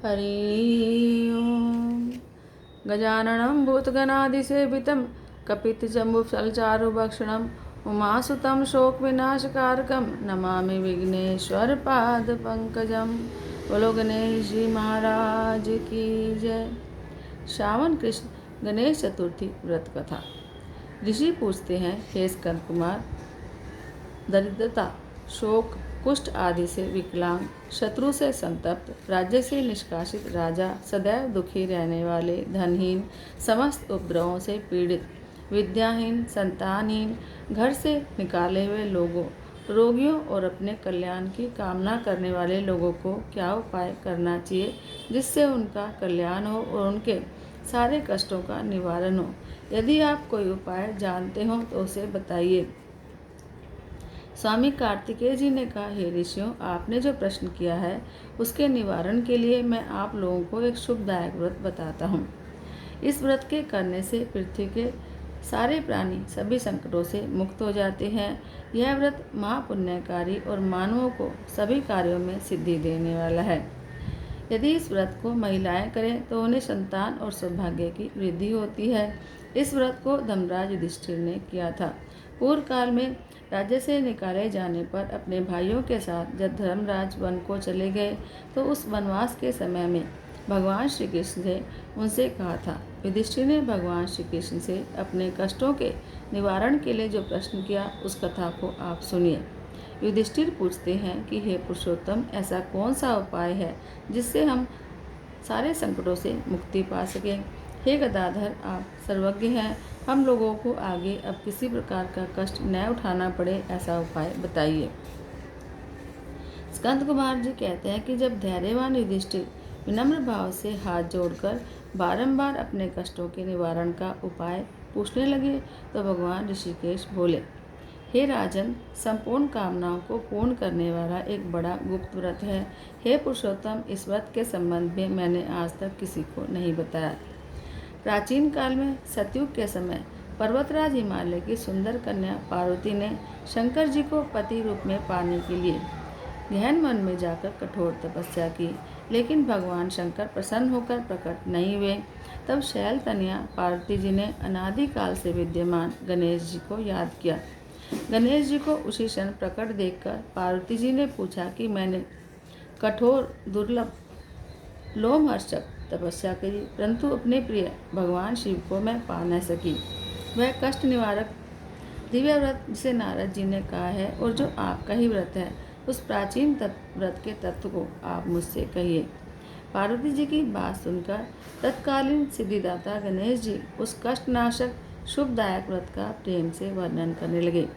हरि ओम। गजाननं भूतगणाधिसेवितं कपितजम्बुफलचारुभक्षणं उमासुतं शोकविनाशकारकं नमामि विघ्नेश्वरपादपङ्कजं। बोलो गणेश जी महाराज की जय। श्रावण कृष्ण गणेश चतुर्थी व्रत कथा। ऋषि पूछते हैं, हे स्कंद कुमार, दरिद्रता, शोक, कुष्ठ आदि से विकलांग, शत्रु से संतप्त, राज्य से निष्कासित राजा, सदैव दुखी रहने वाले, धनहीन, समस्त उपद्रवों से पीड़ित, विद्याहीन, संतानहीन, घर से निकाले हुए लोगों, रोगियों और अपने कल्याण की कामना करने वाले लोगों को क्या उपाय करना चाहिए जिससे उनका कल्याण हो और उनके सारे कष्टों का निवारण हो। यदि आप कोई उपाय जानते हो तो उसे बताइए। स्वामी कार्तिकेय जी ने कहा, हे ऋषियों, आपने जो प्रश्न किया है उसके निवारण के लिए मैं आप लोगों को एक शुभदायक व्रत बताता हूँ। इस व्रत के करने से पृथ्वी के सारे प्राणी सभी संकटों से मुक्त हो जाते हैं। यह व्रत महापुण्यकारी और मानवों को सभी कार्यों में सिद्धि देने वाला है। यदि इस व्रत को महिलाएं करें तो उन्हें संतान और सौभाग्य की वृद्धि होती है। इस व्रत को धर्मराज युधिष्ठिर ने किया था। पूर्व काल में राज्य से निकाले जाने पर अपने भाइयों के साथ जब धर्मराज वन को चले गए तो उस वनवास के समय में भगवान श्री कृष्ण ने उनसे कहा था। युधिष्ठिर ने भगवान श्री कृष्ण से अपने कष्टों के निवारण के लिए जो प्रश्न किया उस कथा को आप सुनिए। युधिष्ठिर पूछते हैं कि हे पुरुषोत्तम, ऐसा कौन सा उपाय है जिससे हम सारे संकटों से मुक्ति पा सकें। हे गदाधर, आप सर्वज्ञ हैं, हम लोगों को आगे अब किसी प्रकार का कष्ट न उठाना पड़े, ऐसा उपाय बताइए। स्कंद कुमार जी कहते हैं कि जब धैर्यवान युधिष्ठिर विनम्र भाव से हाथ जोड़कर बारंबार अपने कष्टों के निवारण का उपाय पूछने लगे तो भगवान ऋषिकेश बोले, हे राजन, संपूर्ण कामनाओं को पूर्ण करने वाला एक बड़ा गुप्त व्रत है। हे पुरुषोत्तम, इस व्रत के संबंध में मैंने आज तक किसी को नहीं बताया। प्राचीन काल में सतयुग के समय पर्वतराज हिमालय की सुंदर कन्या पार्वती ने शंकर जी को पति रूप में पाने के लिए गहन मन में जाकर कठोर तपस्या की, लेकिन भगवान शंकर प्रसन्न होकर प्रकट नहीं हुए। तब शैल तनया पार्वती जी ने अनादिकाल से विद्यमान गणेश जी को याद किया। गणेश जी को उसी क्षण प्रकट देखकर पार्वती जी ने पूछा कि मैंने कठोर, दुर्लभ, लोमहर्षक तपस्या करी, परंतु अपने प्रिय भगवान शिव को मैं पा न सकी। वह कष्ट निवारक दिव्य व्रत जिसे नारद जी ने कहा है और जो आपका ही व्रत है, उस प्राचीन व्रत के तत्व को आप मुझसे कहिए। पार्वती जी की बात सुनकर तत्कालीन सिद्धिदाता गणेश जी उस कष्टनाशक शुभदायक व्रत का प्रेम से वर्णन करने लगे।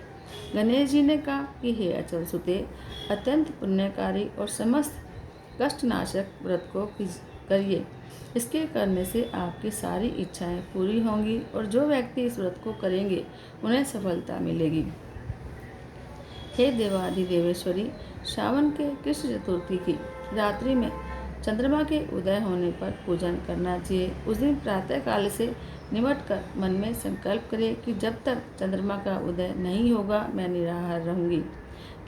गणेश जी ने कहा कि हे अचल सुते, अत्यंत पुण्यकारी और समस्त कष्टनाशक व्रत को करिए। इसके करने से आपकी सारी इच्छाएं पूरी होंगी और जो व्यक्ति इस व्रत को करेंगे उन्हें सफलता मिलेगी। हे देवाधिदेवेश्वरी, श्रावण के कृष्ण चतुर्थी की रात्रि में चंद्रमा के उदय होने पर पूजन करना चाहिए। उस दिन प्रातः काल से निमट कर मन में संकल्प करें कि जब तक चंद्रमा का उदय नहीं होगा मैं निराहार रहूंगी।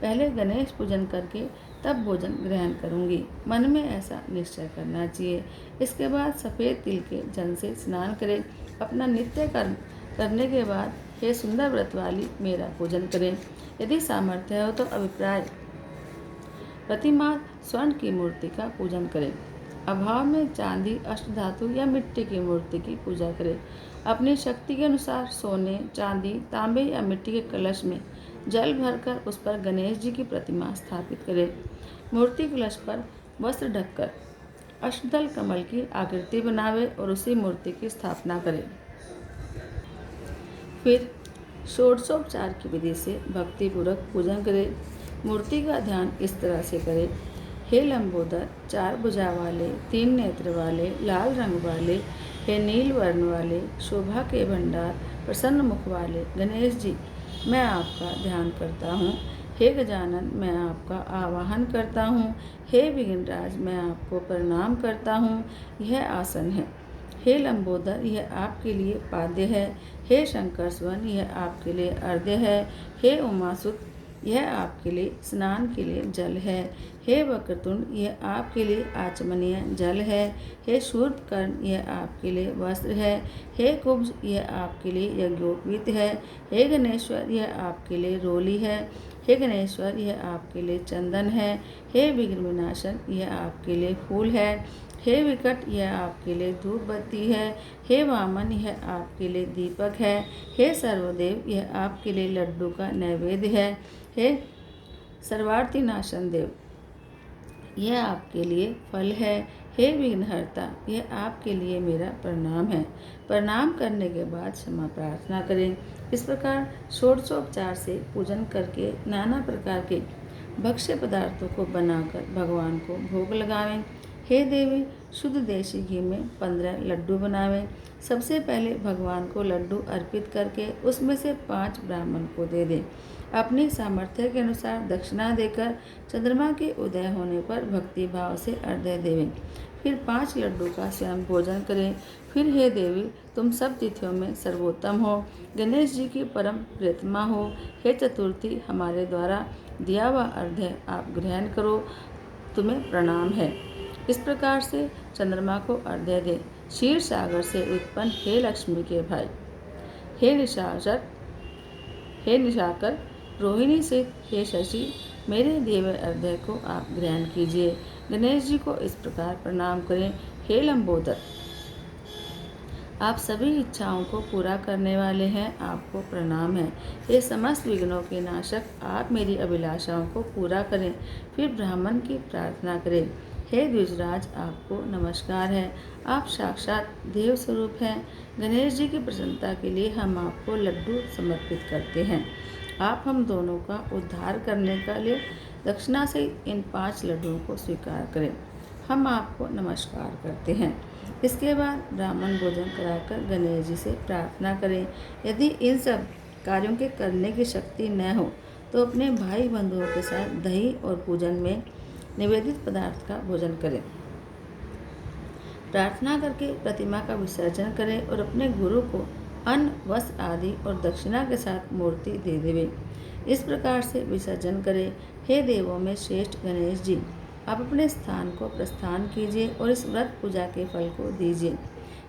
पहले गणेश पूजन करके तब भोजन ग्रहण करूंगी। मन में ऐसा निश्चय करना चाहिए। इसके बाद सफ़ेद तिल के जल से स्नान करें। अपना नित्य कर्म करने के बाद हे सुंदर व्रत वाली मेरा पूजन करें। यदि सामर्थ्य हो तो अभिप्राय प्रतिमा स्वर्ण की मूर्ति का पूजन करें। अभाव में चांदी, अष्टधातु या मिट्टी की मूर्ति की पूजा करें। अपनी शक्ति के अनुसार सोने, चांदी, तांबे या मिट्टी के कलश में जल भरकर उस पर गणेश जी की प्रतिमा स्थापित करें। मूर्ति कलश पर वस्त्र ढककर अष्टदल कमल की आकृति बनावे और उसी मूर्ति की स्थापना करें। फिर षोडशोपचार की विधि से भक्तिपूर्वक पूजन करें। मूर्ति का ध्यान इस तरह से करें, हे लंबोदर, 4 भुजा वाले, 3 नेत्र वाले, लाल रंग वाले, हे नील वर्ण वाले, शोभा के भंडार, प्रसन्न मुख वाले गणेश जी, मैं आपका ध्यान करता हूँ। हे गजानन, मैं आपका आवाहन करता हूँ। हे विघ्नराज, मैं आपको प्रणाम करता हूँ। यह आसन है। हे लंबोदर, यह आपके लिए पाद्य है। हे शंकर स्वर्ण, यह आपके लिए अर्घ्य है। हे उमासुत, यह आपके लिए स्नान के लिए जल है। हे वक्रतुंड, यह आपके लिए आचमनीय जल है। हे शूर्पकर्ण, यह आपके लिए वस्त्र है। हे कुब्ज, यह आपके लिए यज्ञोपवीत है। हे गणेश्वर, यह आपके लिए रोली है। हे गणेश्वर, यह आपके लिए चंदन है। हे विघ्न विनाशन, यह आपके लिए फूल है। हे विकट, यह आपके लिए धूप बत्ती है। हे वामन, यह आपके लिए दीपक है। हे सर्वदेव, यह आपके लिए लड्डू का नैवेद्य है। हे सर्वार्थी नाशन देव, यह आपके लिए फल है। हे विघ्नहर्ता, यह आपके लिए मेरा प्रणाम है। प्रणाम करने के बाद क्षमा प्रार्थना करें। इस प्रकार षोडशोपचार से पूजन करके नाना प्रकार के भक्ष्य पदार्थों को बनाकर भगवान को भोग लगावें। हे देवी, शुद्ध देशी घी में 15 लड्डू बनावें। सबसे पहले भगवान को लड्डू अर्पित करके उसमें से 5 ब्राह्मण को दे दें। अपनी सामर्थ्य के अनुसार दक्षिणा देकर चंद्रमा के उदय होने पर भक्ति भाव से अर्घ्य देवें। फिर 5 लड्डू का स्वयं भोजन करें। फिर हे देवी, तुम सब तिथियों में सर्वोत्तम हो, गणेश जी की परम प्रियतमा हो। हे चतुर्थी, हमारे द्वारा दिया हुआ अर्घ्य आप ग्रहण करो, तुम्हें प्रणाम है। इस प्रकार से चंद्रमा को अर्घ्य दें। क्षीर सागर से उत्पन्न हे लक्ष्मी के भाई, हे निशाकर, रोहिणी से हे शशि, मेरे दिए हुए अर्घ्य को आप ग्रहण कीजिए। गणेश जी को इस प्रकार प्रणाम करें। हे लंबोदर, आप सभी इच्छाओं को पूरा करने वाले हैं, आपको प्रणाम है। हे समस्त विघ्नों के नाशक, आप मेरी अभिलाषाओं को पूरा करें। फिर ब्राह्मण की प्रार्थना करें। हे द्विजराज, आपको नमस्कार है। आप साक्षात देव स्वरूप हैं। गणेश जी की प्रसन्नता के लिए हम आपको लड्डू समर्पित करते हैं। आप हम दोनों का उद्धार करने के लिए दक्षिणा से इन 5 लड्डुओं को स्वीकार करें। हम आपको नमस्कार करते हैं। इसके बाद ब्राह्मण भोजन कराकर गणेश जी से प्रार्थना करें। यदि इन सब कार्यों के करने की शक्ति न हो तो अपने भाई बंधुओं के साथ दही और पूजन में निवेदित पदार्थ का भोजन करें। प्रार्थना करके प्रतिमा का विसर्जन करें और अपने गुरु को अन्न, वस्त्र आदि और दक्षिणा के साथ मूर्ति दे देवे। इस प्रकार से विसर्जन करें। हे देवों में श्रेष्ठ गणेश जी, आप अपने स्थान को प्रस्थान कीजिए और इस व्रत पूजा के फल को दीजिए।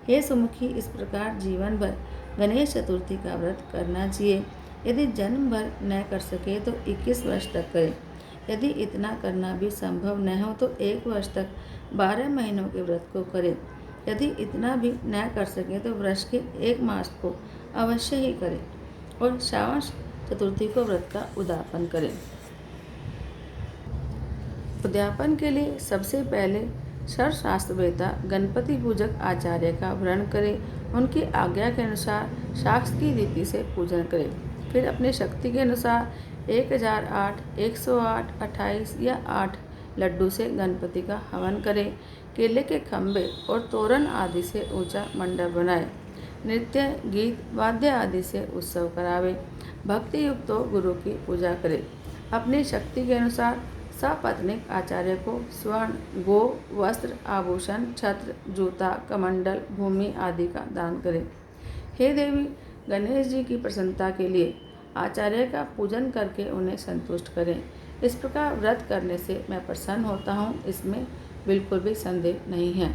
हे सुमुखी, इस प्रकार जीवन भर गणेश चतुर्थी का व्रत करना चाहिए। यदि जन्म भर न कर सके तो 21 वर्ष तक करें। यदि इतना करना भी संभव न हो तो 1 वर्ष तक 12 महीनों के व्रत को करें। यदि इतना भी न कर सके तो वर्ष के 1 मास को अवश्य ही करें और श्रावण चतुर्थी को व्रत का उद्यापन करें। उद्यापन के लिए सबसे पहले सर्वशास्त्रवेत्ता गणपति पूजक आचार्य का वर्ण करें। उनकी आज्ञा के अनुसार शास्त्र की रीति से पूजन करें। फिर अपनी शक्ति के अनुसार 1008, 108, 28 या 8 लड्डू से गणपति का हवन करें। केले के खंभे और तोरण आदि से ऊंचा मंडप बनाएं। नृत्य, गीत, वाद्य आदि से उत्सव करावें। भक्ति युक्त गुरु की पूजा करें। अपनी शक्ति के अनुसार सपत्नीक आचार्य को स्वर्ण, गो, वस्त्र, आभूषण, छत्र, जूता, कमंडल, भूमि आदि का दान करें। हे देवी, गणेश जी की प्रसन्नता के लिए आचार्य का पूजन करके उन्हें संतुष्ट करें। इस प्रकार व्रत करने से मैं प्रसन्न होता हूँ, इसमें बिल्कुल भी संदेह नहीं है।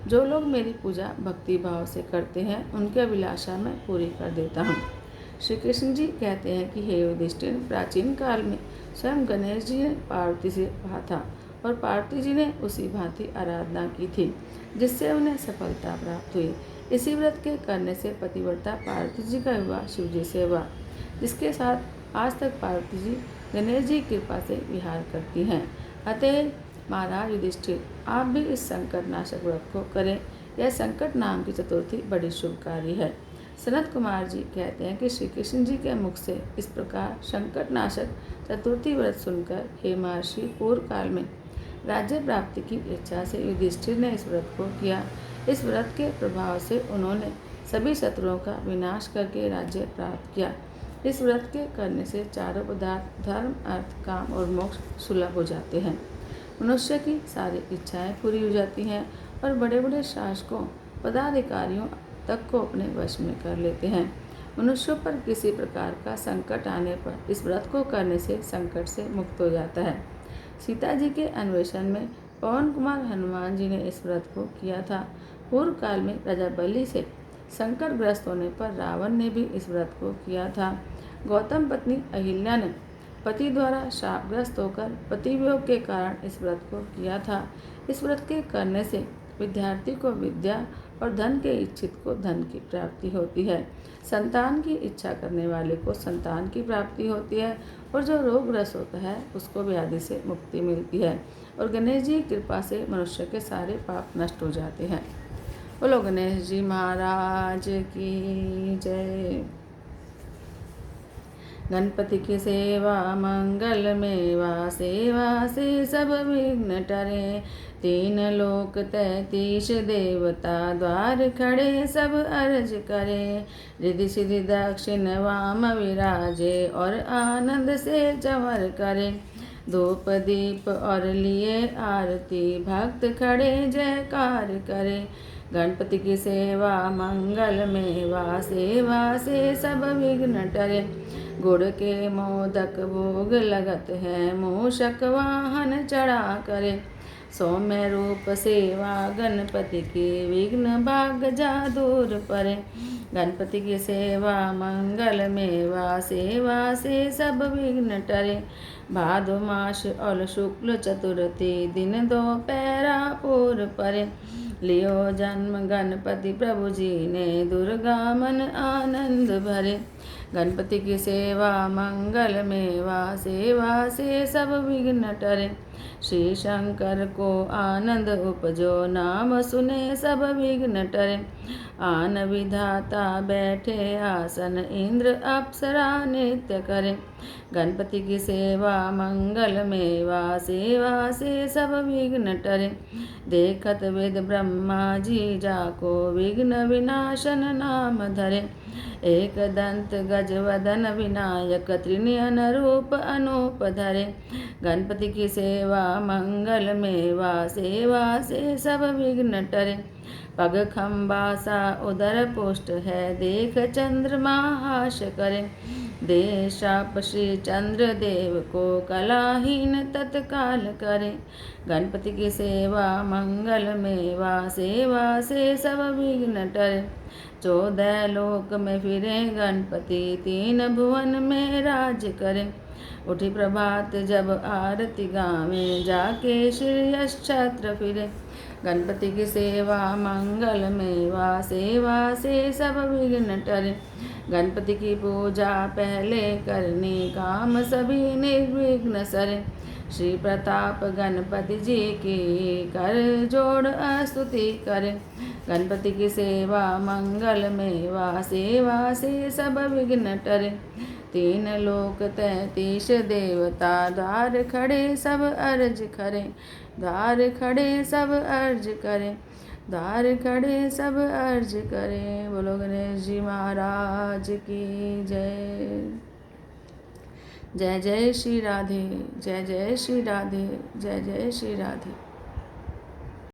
जो लोग मेरी पूजा भक्ति भाव से करते हैं उनकी अभिलाषा मैं पूरी कर देता हूँ। श्री कृष्ण जी कहते हैं कि हे युधिष्ठिर, प्राचीन काल में स्वयं गणेश जी ने पार्वती से कहा था और पार्वती जी ने उसी भांति आराधना की थी जिससे उन्हें सफलता प्राप्त हुई। इसी व्रत के करने से पतिव्रता पार्वती जी का विवाह शिव जी से हुआ, जिसके साथ आज तक पार्वती जी गणेश जी की कृपा से विहार करती हैं। अतः महाराज युधिष्ठिर, आप भी इस संकट नाशक व्रत को करें। यह संकट नाम की चतुर्थी बड़ी शुभकारी है। सनत कुमार जी कहते हैं कि श्री कृष्ण जी के मुख से इस प्रकार संकट नाशक चतुर्थी व्रत सुनकर हे महर्षि, पूर्व काल में राज्य प्राप्ति की इच्छा से युधिष्ठिर ने इस व्रत को किया। इस व्रत के प्रभाव से उन्होंने सभी शत्रुओं का विनाश करके राज्य प्राप्त किया। इस व्रत के करने से चारों पदार्थ धर्म, अर्थ, काम और मोक्ष सुलभ हो जाते हैं। मनुष्य की सारी इच्छाएं पूरी हो जाती हैं और बड़े बड़े शासकों, पदाधिकारियों तक को अपने वश में कर लेते हैं। मनुष्यों पर किसी प्रकार का संकट आने पर इस व्रत को करने से संकट से मुक्त हो जाता है। सीता जी के अन्वेषण में पवन कुमार हनुमान जी ने इस व्रत को किया था। पूर्व काल में राजा बलि से संकटग्रस्त होने पर रावण ने भी इस व्रत को किया था। गौतम पत्नी अहिल्या ने पति द्वारा शापग्रस्त होकर पतिवियोग के कारण इस व्रत को किया था। इस व्रत के करने से विद्यार्थी को विद्या और धन के इच्छित को धन की प्राप्ति होती है। संतान की इच्छा करने वाले को संतान की प्राप्ति होती है और जो रोगग्रस्त होता है उसको व्याधि से मुक्ति मिलती है और गणेश जी की कृपा से मनुष्य के सारे पाप नष्ट हो जाते हैं। बोलो गणेश जी महाराज की जय। गणपति की सेवा मंगल मेवा, सेवा से सब विघ्न टरे। 3 लोक 33 देवता, द्वार खड़े सब अर्ज करे। रिधि सिद्धि दक्षिण वाम विराजे, और आनंद से चमर करे। धूप दीप और लिए आरती, भक्त खड़े जयकार करे। गणपति की सेवा मंगल मेवा, सेवा से सब विघ्न टरे। गुड़ के मोदक भोग लगत है, मूषक वाहन चढ़ा करे। सौम्य रूप सेवा गणपति की, विघ्न भाग जा दूर परे। गणपति की सेवा मंगल मेवा, सेवा से सब विघ्न टरे। भादो मास और शुक्ल चतुर्थी, दिन 2 पैरा पूर परे। लियो जन्म गणपति प्रभु जी ने, दुर्गा मन आनंद भरे। गणपति की सेवा मंगल मेवा, सेवा से सब विघ्न टरे। श्री शंकर को आनंद उपजो, नाम सुने सब विघ्न टरे। आन विधाता बैठे आसन, इंद्र अप्सरा नृत्य करे। गणपति की सेवा मंगल मेवा, सेवा से सब विघ्न टरे। देखत वेद ब्रह्मा जी जाको, विघ्न विनाशन नाम धरे। एक दंत गजवदन विनायक, त्रिनयन रूप अनूप धरे। गणपति की सेवा मंगल मेवा, सेवा से सब विघ्न टरे। पग खम्बा सा उदर पुष्ट है, देख चंद्रमा हास करे। दे शाप श्री चंद्र देव को, कलाहीन तत्काल करे। गणपति की सेवा मंगल मेवा, सेवा से सब विघ्न टरे। 14 लोक में फिरे गणपति, 3 भुवन में राज करे। उठी प्रभात जब आरती गावे, जाके श्रेयस छत्र फिरे। गणपति की सेवा मंगल मेवा, सेवा से सब विघ्न टरे। गणपति की पूजा पहले करनी, काम सभी निर्विघ्न सरे। श्री प्रताप गणपति जी की, कर जोड़ स्तुति करे। गणपति की सेवा मंगल मेवा, सेवा से सब विघ्न टरे। 3 लोक 33 देवता, द्वार खड़े सब अर्ज करे। द्वार खड़े सब अर्ज करे, द्वार खड़े सब अर्ज करे। बोलो गणेश जी महाराज की जय। जय जय श्री राधे, जय जय श्री राधे, जय जय श्री राधे।